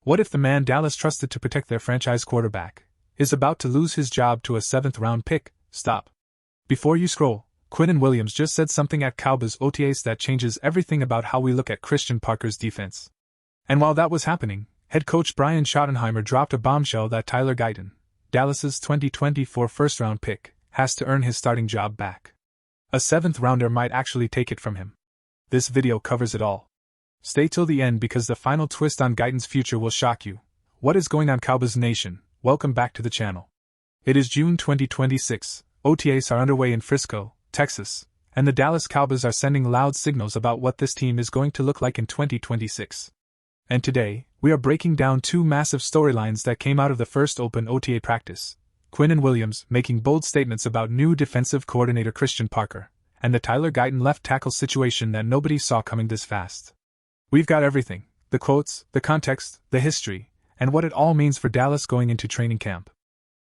What if the man Dallas trusted to protect their franchise quarterback is about to lose his job to a 7th-round pick? Stop. Before you scroll, Quinnen Williams just said something at Cowboys OTAs that changes everything about how we look at Christian Parker's defense. And while that was happening, head coach Brian Schottenheimer dropped a bombshell that Tyler Guyton, Dallas's 2024 first-round pick, has to earn his starting job back. A 7th-rounder might actually take it from him. This video covers it all. Stay till the end because the final twist on Guyton's future will shock you. What is going on, Cowboys Nation? Welcome back to the channel. It is June 2026, OTAs are underway in Frisco, Texas, and the Dallas Cowboys are sending loud signals about what this team is going to look like in 2026. And today, we are breaking down two massive storylines that came out of the first open OTA practice: Quinnen Williams making bold statements about new defensive coordinator Christian Parker, and the Tyler Guyton left tackle situation that nobody saw coming this fast. We've got everything: the quotes, the context, the history, and what it all means for Dallas going into training camp.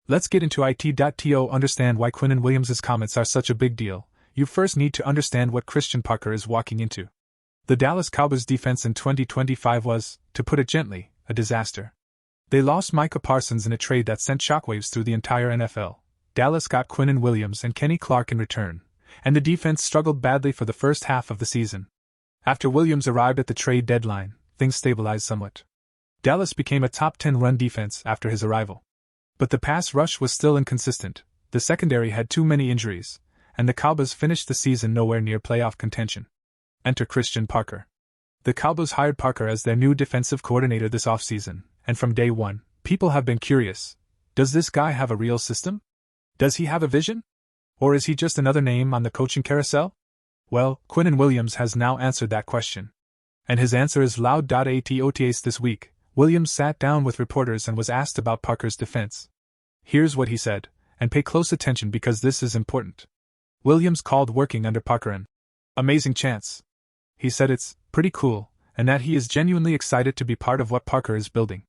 Let's get into it.to understand why Quinnen Williams' comments are such a big deal. You first need to understand what Christian Parker is walking into. The Dallas Cowboys defense in 2025 was, to put it gently, a disaster. They lost Micah Parsons in a trade that sent shockwaves through the entire NFL. Dallas got Quinnen Williams and Kenny Clark in return, and the defense struggled badly for the first half of the season. After Williams arrived at the trade deadline, things stabilized somewhat. Dallas became a top 10 run defense after his arrival. But the pass rush was still inconsistent, the secondary had too many injuries, and the Cowboys finished the season nowhere near playoff contention. Enter Christian Parker. The Cowboys hired Parker as their new defensive coordinator this offseason, and from day one, people have been curious. Does this guy have a real system? Does he have a vision? Or is he just another name on the coaching carousel? Well, Quinnen Williams has now answered that question. And his answer is loud. At OTAs this week, Williams sat down with reporters and was asked about Parker's defense. Here's what he said, and pay close attention because this is important. Williams called working under Parker an amazing chance. He said it's pretty cool, and that he is genuinely excited to be part of what Parker is building.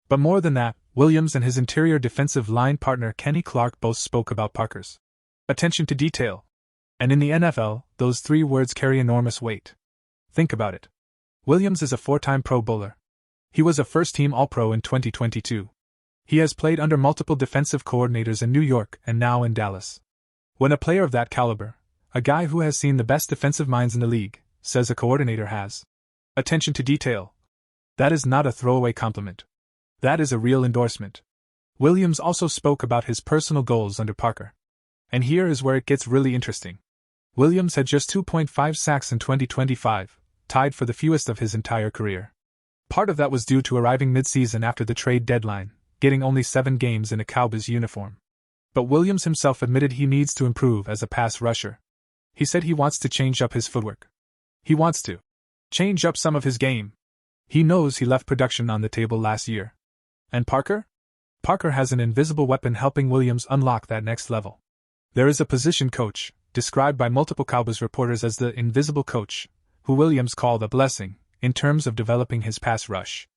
But more than that, Williams and his interior defensive line partner Kenny Clark both spoke about Parker's attention to detail. And in the NFL, those three words carry enormous weight. Think about it. Williams is a 4-time Pro Bowler. He was a first-team All-Pro in 2022. He has played under multiple defensive coordinators in New York and now in Dallas. When a player of that caliber, a guy who has seen the best defensive minds in the league, says a coordinator has attention to detail, that is not a throwaway compliment. That is a real endorsement. Williams also spoke about his personal goals under Parker. And here is where it gets really interesting. Williams had just 2.5 sacks in 2025, tied for the fewest of his entire career. Part of that was due to arriving mid-season after the trade deadline, getting only 7 games in a Cowboys uniform. But Williams himself admitted he needs to improve as a pass rusher. He said he wants to change up his footwork. He wants to change up some of his game. He knows he left production on the table last year. And Parker? Parker has an invisible weapon helping Williams unlock that next level. There is a position coach, described by multiple Cowboys reporters as the invisible coach, who Williams called a blessing, in terms of developing his pass rush.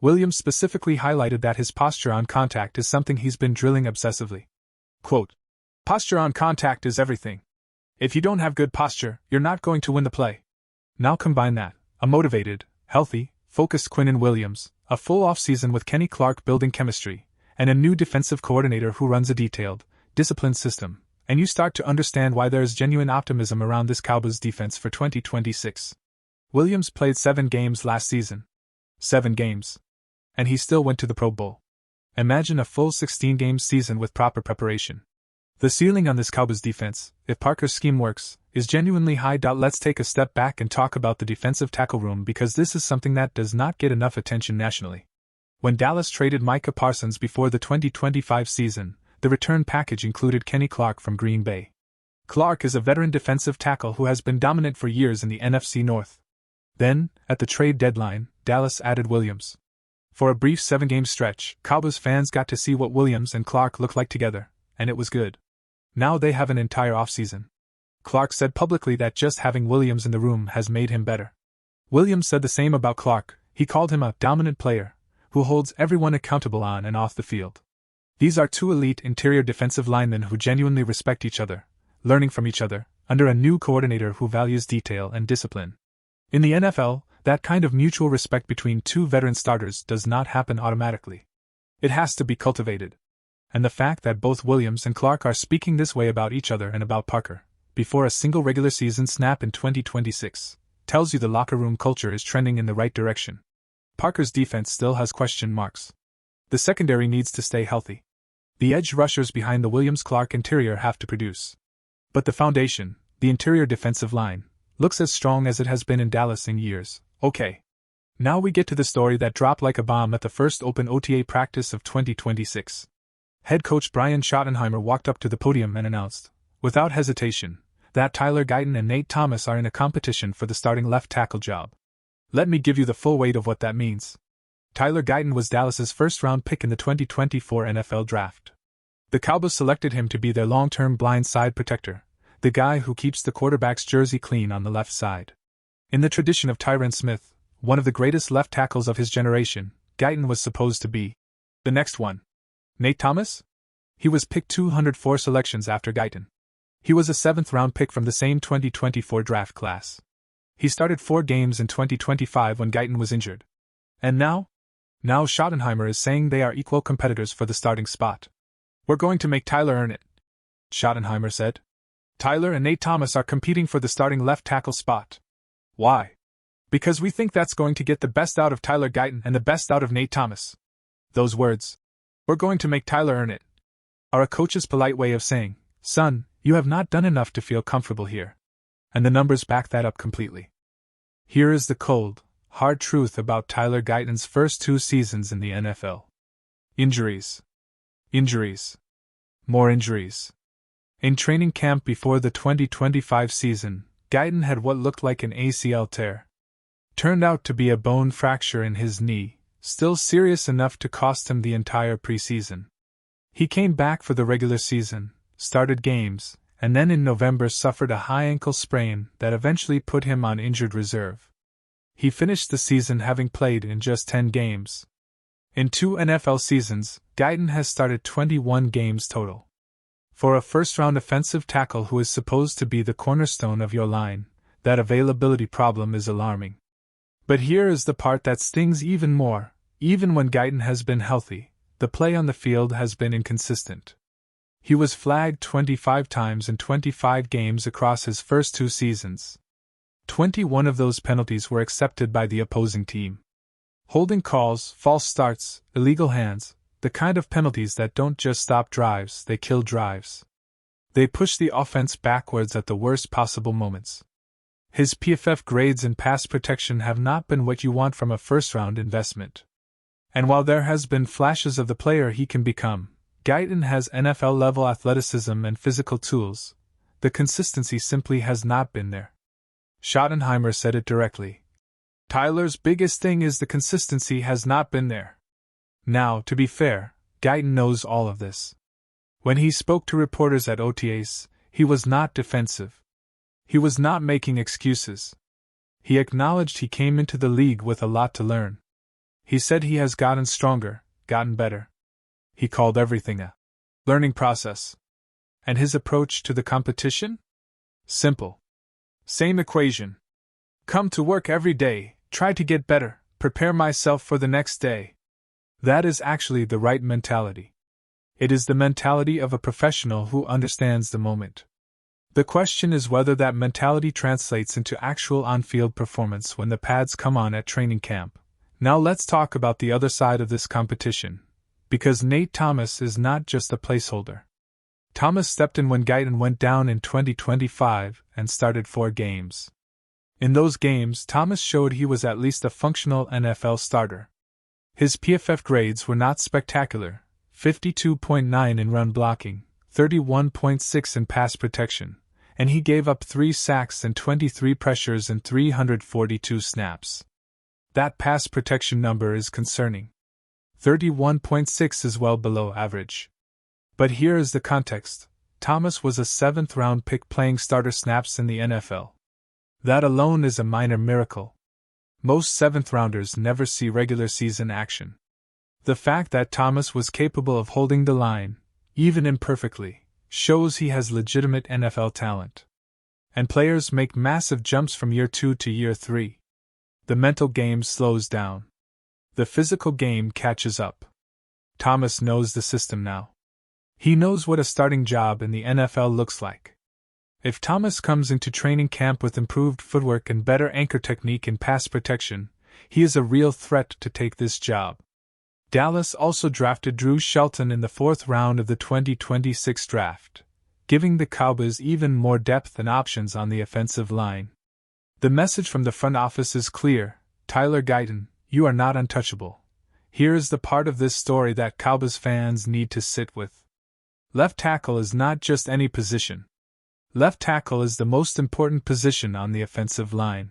Williams specifically highlighted that his posture on contact is something he's been drilling obsessively. Quote, "Posture on contact is everything. If you don't have good posture, you're not going to win the play." Now combine that, a motivated, healthy, focused Quinnen Williams, a full offseason with Kenny Clark building chemistry, and a new defensive coordinator who runs a detailed, disciplined system, and you start to understand why there is genuine optimism around this Cowboys defense for 2026. Williams played 7 games last season. 7 games. And he still went to the Pro Bowl. Imagine a full 16-game season with proper preparation. The ceiling on this Cowboys defense, if Parker's scheme works, is genuinely high. Let's take a step back and talk about the defensive tackle room because this is something that does not get enough attention nationally. When Dallas traded Micah Parsons before the 2025 season, the return package included Kenny Clark from Green Bay. Clark is a veteran defensive tackle who has been dominant for years in the NFC North. Then, at the trade deadline, Dallas added Williams. For a brief 7-game stretch, Cowboys fans got to see what Williams and Clark looked like together, and it was good. Now they have an entire offseason. Clark said publicly that just having Williams in the room has made him better. Williams said the same about Clark. He called him a dominant player, who holds everyone accountable on and off the field. These are 2 elite interior defensive linemen who genuinely respect each other, learning from each other, under a new coordinator who values detail and discipline. In the NFL, That kind of mutual respect between two veteran starters does not happen automatically. It has to be cultivated. And the fact that both Williams and Clark are speaking this way about each other and about Parker, before a single regular season snap in 2026, tells you the locker room culture is trending in the right direction. Parker's defense still has question marks. The secondary needs to stay healthy. The edge rushers behind the Williams-Clark interior have to produce. But the foundation, the interior defensive line, looks as strong as it has been in Dallas in years. Okay. Now we get to the story that dropped like a bomb at the first open OTA practice of 2026. Head coach Brian Schottenheimer walked up to the podium and announced, without hesitation, that Tyler Guyton and Nate Thomas are in a competition for the starting left tackle job. Let me give you the full weight of what that means. Tyler Guyton was Dallas's first-round pick in the 2024 NFL Draft. The Cowboys selected him to be their long-term blind side protector, the guy who keeps the quarterback's jersey clean on the left side. In the tradition of Tyron Smith, one of the greatest left tackles of his generation, Guyton was supposed to be the next one. Nate Thomas? He was picked 204 selections after Guyton. He was a 7th-round pick from the same 2024 draft class. He started 4 games in 2025 when Guyton was injured. And now? Now Schottenheimer is saying they are equal competitors for the starting spot. We're going to make Tyler earn it, Schottenheimer said. Tyler and Nate Thomas are competing for the starting left tackle spot. Why? Because we think that's going to get the best out of Tyler Guyton and the best out of Nate Thomas. Those words, "We're going to make Tyler earn it," are a coach's polite way of saying, "Son, you have not done enough to feel comfortable here." And the numbers back that up completely. Here is the cold, hard truth about Tyler Guyton's first 2 seasons in the NFL. Injuries. Injuries. More injuries. In training camp before the 2025 season, Guyton had what looked like an ACL tear. Turned out to be a bone fracture in his knee, still serious enough to cost him the entire preseason. He came back for the regular season, started games, and then in November suffered a high ankle sprain that eventually put him on injured reserve. He finished the season having played in just 10 games. In 2 NFL seasons, Guyton has started 21 games total. For a first-round offensive tackle who is supposed to be the cornerstone of your line, that availability problem is alarming. But here is the part that stings even more. Even when Guyton has been healthy, the play on the field has been inconsistent. He was flagged 25 times in 25 games across his first 2 seasons. 21 of those penalties were accepted by the opposing team. Holding calls, false starts, illegal hands, the kind of penalties that don't just stop drives, they kill drives. They push the offense backwards at the worst possible moments. His PFF grades in pass protection have not been what you want from a first-round investment. And while there has been flashes of the player he can become, Guyton has NFL-level athleticism and physical tools. The consistency simply has not been there. Schottenheimer said it directly. Tyler's biggest thing is the consistency has not been there. Now, to be fair, Guyton knows all of this. When he spoke to reporters at OTAs, he was not defensive. He was not making excuses. He acknowledged he came into the league with a lot to learn. He said he has gotten stronger, gotten better. He called everything a learning process. And his approach to the competition? Simple. Same equation. Come to work every day, try to get better, prepare myself for the next day. That is actually the right mentality. It is the mentality of a professional who understands the moment. The question is whether that mentality translates into actual on-field performance when the pads come on at training camp. Now let's talk about the other side of this competition, because Nate Thomas is not just a placeholder. Thomas stepped in when Guyton went down in 2025 and started 4 games. In those games, Thomas showed he was at least a functional NFL starter. His PFF grades were not spectacular, 52.9 in run blocking, 31.6 in pass protection, and he gave up 3 sacks and 23 pressures in 342 snaps. That pass protection number is concerning. 31.6 is well below average. But here is the context. Thomas was a 7th-round pick playing starter snaps in the NFL. That alone is a minor miracle. Most 7th-rounders never see regular season action. The fact that Thomas was capable of holding the line, even imperfectly, shows he has legitimate NFL talent. And players make massive jumps from year 2 to year 3. The mental game slows down. The physical game catches up. Thomas knows the system now. He knows what a starting job in the NFL looks like. If Thomas comes into training camp with improved footwork and better anchor technique and pass protection, he is a real threat to take this job. Dallas also drafted Drew Shelton in the 4th round of the 2026 draft, giving the Cowboys even more depth and options on the offensive line. The message from the front office is clear: Tyler Guyton, you are not untouchable. Here is the part of this story that Cowboys fans need to sit with. Left tackle is not just any position. Left tackle is the most important position on the offensive line.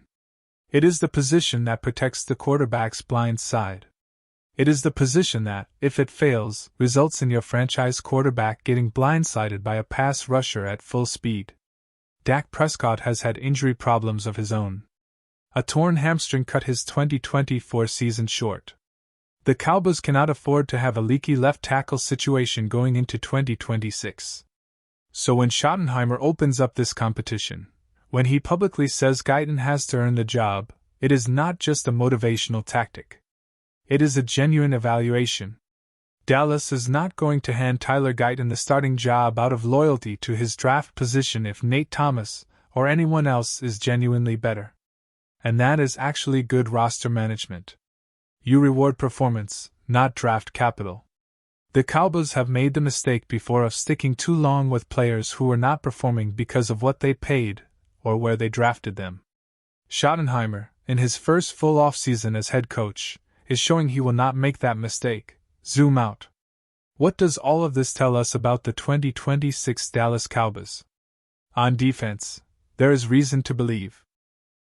It is the position that protects the quarterback's blind side. It is the position that, if it fails, results in your franchise quarterback getting blindsided by a pass rusher at full speed. Dak Prescott has had injury problems of his own. A torn hamstring cut his 2024 season short. The Cowboys cannot afford to have a leaky left tackle situation going into 2026. So when Schottenheimer opens up this competition, when he publicly says Guyton has to earn the job, it is not just a motivational tactic. It is a genuine evaluation. Dallas is not going to hand Tyler Guyton the starting job out of loyalty to his draft position if Nate Thomas or anyone else is genuinely better. And that is actually good roster management. You reward performance, not draft capital. The Cowboys have made the mistake before of sticking too long with players who were not performing because of what they paid or where they drafted them. Schottenheimer, in his first full offseason as head coach, is showing he will not make that mistake. Zoom out. What does all of this tell us about the 2026 Dallas Cowboys? On defense, there is reason to believe.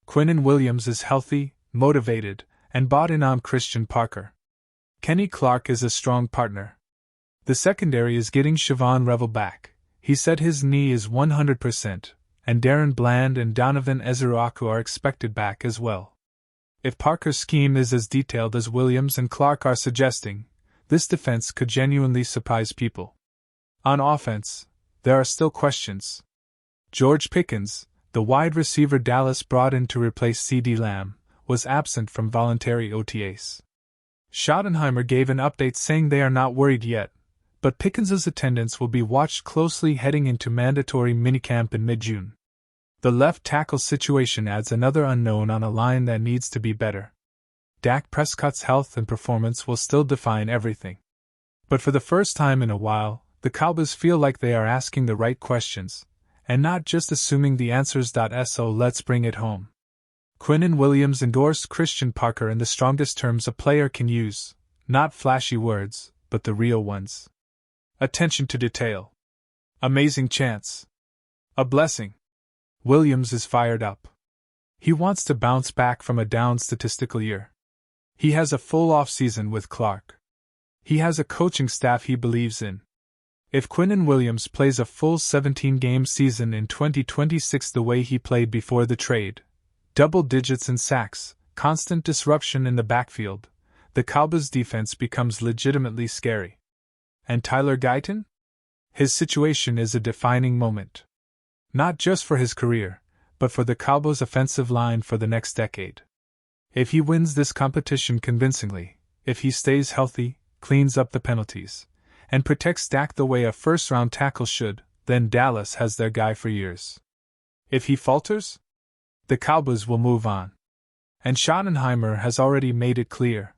Quinnen Williams is healthy, motivated, and bought in on Christian Parker. Kenny Clark is a strong partner. The secondary is getting Siobhan Revel back. He said his knee is 100%, and Darren Bland and Donovan Ezeruaku are expected back as well. If Parker's scheme is as detailed as Williams and Clark are suggesting, this defense could genuinely surprise people. On offense, there are still questions. George Pickens, the wide receiver Dallas brought in to replace CeeDee Lamb, was absent from voluntary OTAs. Schottenheimer gave an update saying they are not worried yet, but Pickens's attendance will be watched closely heading into mandatory minicamp in mid-June. The left tackle situation adds another unknown on a line that needs to be better. Dak Prescott's health and performance will still define everything. But for the first time in a while, the Cowboys feel like they are asking the right questions, and not just assuming the answers. So let's bring it home. Quinnen Williams endorsed Christian Parker in the strongest terms a player can use, not flashy words, but the real ones. Attention to detail. Amazing chance. A blessing. Williams is fired up. He wants to bounce back from a down statistical year. He has a full off-season with Clark. He has a coaching staff he believes in. If Quinnen Williams plays a full 17-game season in 2026 the way he played before the trade, double digits in sacks, constant disruption in the backfield, the Cowboys' defense becomes legitimately scary. And Tyler Guyton? His situation is a defining moment. Not just for his career, but for the Cowboys' offensive line for the next decade. If he wins this competition convincingly, if he stays healthy, cleans up the penalties, and protects Dak the way a first-round tackle should, then Dallas has their guy for years. If he falters, the Cowboys will move on. And Schottenheimer has already made it clear,